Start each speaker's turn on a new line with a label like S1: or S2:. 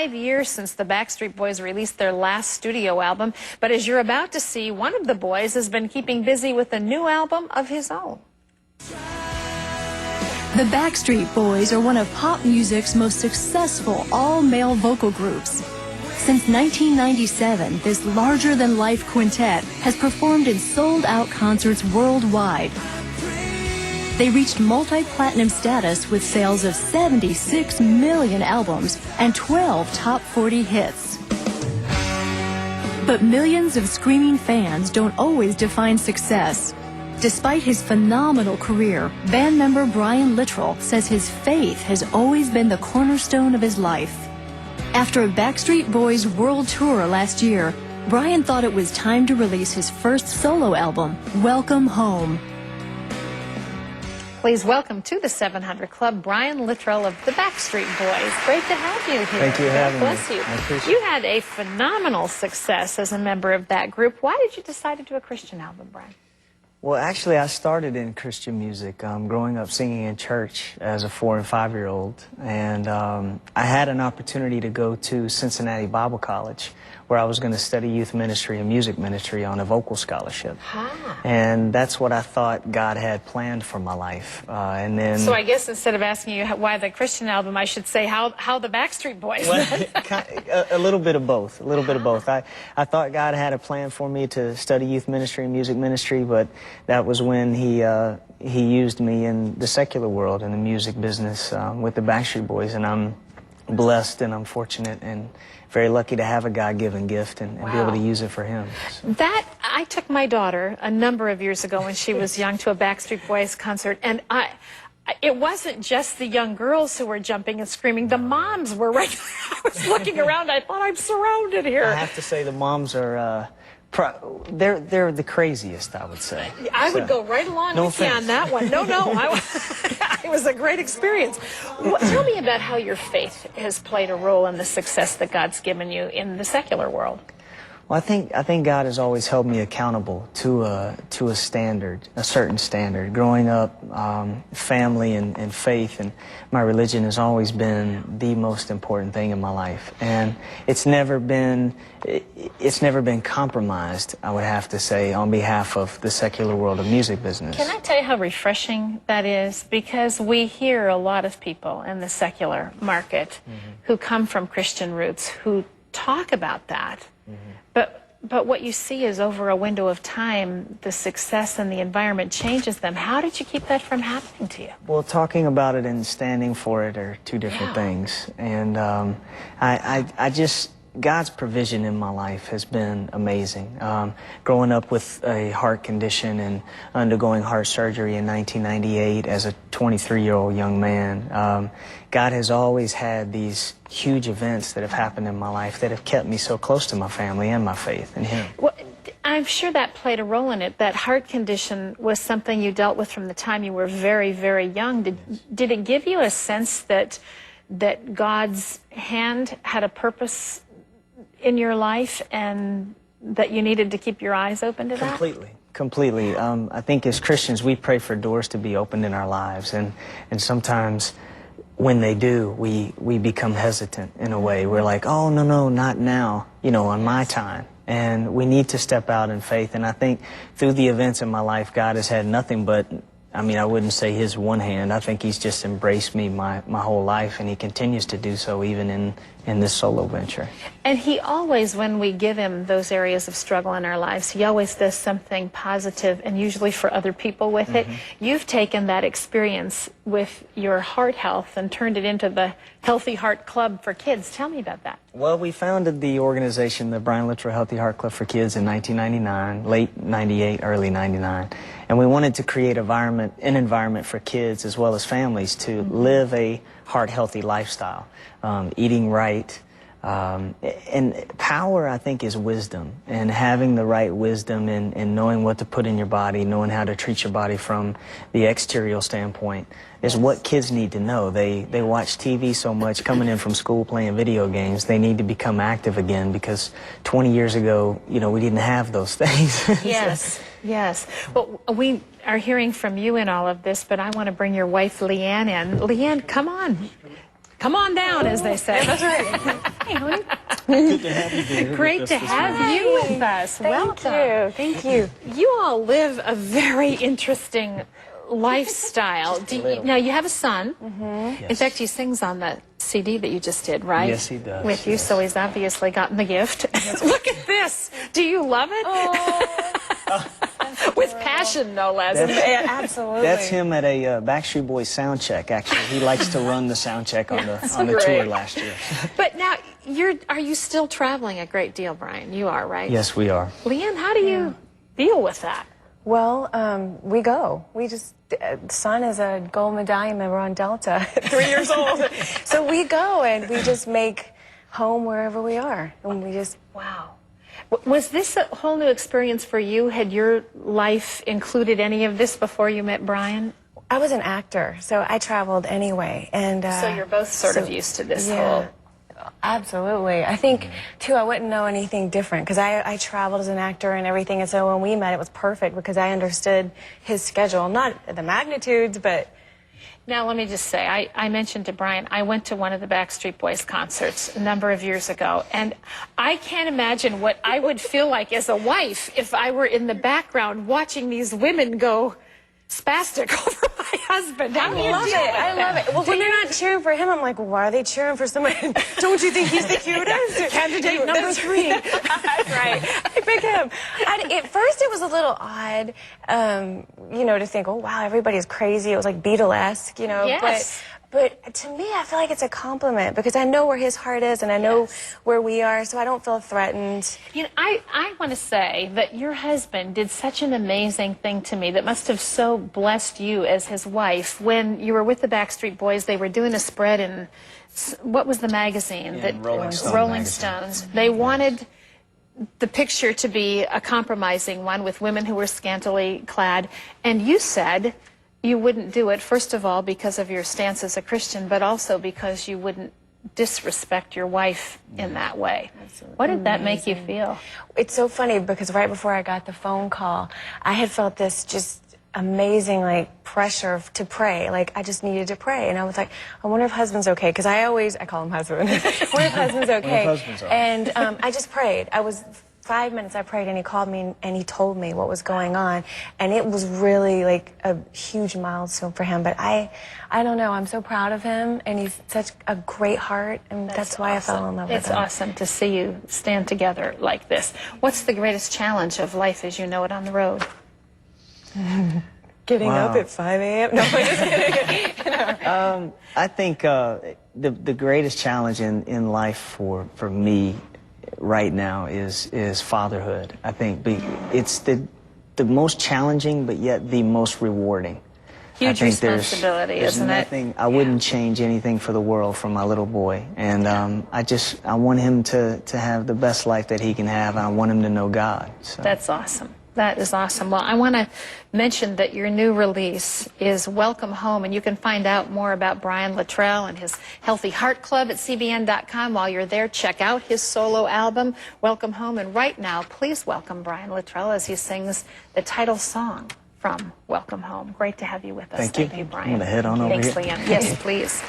S1: 5 years since the Backstreet Boys released their last studio album, but as you're about to see, one of the boys has been keeping busy with a new album of his own.
S2: The Backstreet Boys are one of pop music's most successful all-male vocal groups. Since 1997, this larger-than-life quintet has performed in sold-out concerts worldwide. They reached multi-platinum status with sales of 76 million albums and 12 top 40 hits. But millions of screaming fans don't always define success. Despite his phenomenal career, band member Brian Littrell says his faith has always been the cornerstone of his life. After a Backstreet Boys world tour last year, Brian thought it was time to release his first solo album, Welcome Home.
S1: Please welcome to the 700 Club, Brian Littrell of the Backstreet Boys. Great to have you here.
S3: Thank you for having me.
S1: God bless you.
S3: I appreciate
S1: You had a phenomenal success as a member of that group. Why did you decide to do a Christian album, Brian?
S3: Well, actually, I started in Christian music, growing up singing in church as a 4- and 5-year-old. And I had an opportunity to go to Cincinnati Bible College, where I was going to study youth ministry and music ministry on a vocal scholarship. And that's what I thought God had planned for my life. And then,
S1: so I guess instead of asking you why the Christian album, I should say how the Backstreet Boys.
S3: Well, a little bit of both. A little bit of both. I thought God had a plan for me to study youth ministry and music ministry, but that was when He used me in the secular world, in the music business, with the Backstreet Boys. And I'm blessed and I'm fortunate and very lucky to have a God-given gift and be able to use it for Him. So.
S1: I took my daughter a number of years ago when she was young to a Backstreet Boys concert, and it wasn't just the young girls who were jumping and screaming. The moms were right there. I was looking around. I thought, I'm surrounded here.
S3: I have to say the moms are... they're the craziest, I would say.
S1: I would go right along with you on that one. No, it was a great experience. Tell me about how your faith has played a role in the success that God's given you in the secular world.
S3: Well, I think God has always held me accountable to a standard, a certain standard. Growing up, family and faith and my religion has always been the most important thing in my life, and it's never been compromised, I would have to say, on behalf of the secular world of music business.
S1: Can I tell you how refreshing that is? Because we hear a lot of people in the secular market who come from Christian roots who talk about that. But what you see is over a window of time, the success and the environment changes them. How did you keep that from happening to you?
S3: Well, talking about it and standing for it are two different things. And I just, God's provision in my life has been amazing. Growing up with a heart condition and undergoing heart surgery in 1998 as a 23-year-old young man, God has always had these huge events that have happened in my life that have kept me so close to my family and my faith in Him.
S1: Well, I'm sure that played a role in it. That heart condition was something you dealt with from the time you were very, very young. Did it give you a sense that God's hand had a purpose in your life and that you needed to keep your eyes open to that?
S3: Completely. I think as Christians we pray for doors to be opened in our lives, and sometimes when they do, we become hesitant in a way. We're like, oh, no, not now, on my time. And we need to step out in faith. And I think through the events in my life, God has had nothing but, I wouldn't say His one hand. I think He's just embraced me my whole life, and He continues to do so even in this solo venture.
S1: And He always, when we give Him those areas of struggle in our lives, He always does something positive and usually for other people with it. You've taken that experience with your heart health and turned it into the Healthy Heart Club for Kids. Tell me about that.
S3: Well, we founded the organization, the Brian Littrell Healthy Heart Club for Kids, in 1999, late 98, early 99. And we wanted to create an environment for kids as well as families to live a heart-healthy lifestyle, eating right. And power, I think, is wisdom, and having the right wisdom and knowing what to put in your body, knowing how to treat your body from the exterior standpoint is what kids need to know. They watch TV so much, coming in from school playing video games. They need to become active again because 20 years ago, we didn't have those things.
S1: Yes, yes. Well, we are hearing from you in all of this, but I want to bring your wife, Leanne, in. Leanne, come on. Come on down, as they say.
S4: That's right.
S3: Good to have you here.
S1: Great to have you with us. Welcome.
S4: Thank you.
S1: You all live a very interesting lifestyle. Now, you have a son.
S3: Yes.
S1: In fact, he sings on the CD that you just did, right?
S3: Yes, he does.
S1: With you,
S3: yes.
S1: so he's obviously gotten the gift. Look at this. Do you love it?
S4: Oh,
S1: With passion, no less.
S4: absolutely.
S3: That's him at a Backstreet Boys sound check, actually. He likes to run the sound check on the
S1: great.
S3: tour last year.
S1: But now, are you still traveling a great deal, Brian? You are, right?
S3: Yes, we are.
S1: Leanne, how do you deal with that?
S4: Well, we go. We just, son is a gold medallion member on Delta, 3 years old. So we go and we just make home wherever we are. And we just...
S1: Wow. Was this a whole new experience for you? Had your life included any of this before you met Brian?
S4: I was an actor, so I traveled anyway. And
S1: So you're both sort of used to this whole...
S4: Absolutely. I think, too, I wouldn't know anything different because I traveled as an actor and everything. And so when we met, it was perfect because I understood his schedule. Not the magnitudes, but...
S1: Now, let me just say, I mentioned to Brian, I went to one of the Backstreet Boys concerts a number of years ago, and I can't imagine what I would feel like as a wife if I were in the background watching these women go spastic over my husband. How do you deal with it?
S4: I love it. Well, when they're not cheering for him, I'm like, why are they cheering for someone? Don't you think he's the cutest?
S1: Candidate number 3.
S4: That's right. I pick him. At first, it was a little odd, you know, to think, oh, wow, everybody's crazy. It was like Beatlesque, you know.
S1: Yes.
S4: But to me, I feel like it's a compliment because I know where his heart is and I know where we are, so I don't feel threatened.
S1: You know, I want to say that your husband did such an amazing thing to me that must have so blessed you as his wife. When you were with the Backstreet Boys, they were doing a spread in, what was the magazine?
S3: Yeah, Rolling Stone
S1: Rolling
S3: magazine.
S1: Stones. They wanted the picture to be a compromising one with women who were scantily clad. And you said you wouldn't do it, first of all, because of your stance as a Christian, but also because you wouldn't disrespect your wife in that way. What did that make you feel?
S4: It's so funny because right before I got the phone call, I had felt this just amazing like pressure to pray. Like I just needed to pray, and I was like, I wonder if husband's okay, because I call him husband. I wonder if husband's okay.
S3: husband's all right.
S4: And I just prayed. I was 5 minutes. I prayed, and he called me and he told me what was going on, and it was really like a huge milestone for him. But I don't know. I'm so proud of him, and he's such a great heart, and that's why
S1: awesome.
S4: I fell in love with
S1: It's
S4: him.
S1: awesome to see you stand together like this. What's the greatest challenge of life as you know it on the road?
S4: Getting
S3: Wow.
S4: up at 5 a.m. No, I'm just kidding.
S3: I think the greatest challenge in life for me right now is fatherhood. I think it's the most challenging, but yet the most rewarding.
S1: Huge
S3: I think
S1: responsibility,
S3: there's
S1: isn't
S3: nothing,
S1: it?
S3: I wouldn't change anything for the world for my little boy. And I want him to have the best life that he can have. I want him to know God. So.
S1: That's awesome. That is awesome. Well, I want to mention that your new release is Welcome Home, and you can find out more about Brian Luttrell and his Healthy Heart Club at cbn.com. While you're there, check out his solo album, Welcome Home. And right now, please welcome Brian Luttrell as he sings the title song from Welcome Home. Great to have you with us.
S3: Thank you.
S1: Thank you, Brian.
S3: I'm going to head on over
S1: Thanks,
S3: here.
S1: Leanne. Yes, please.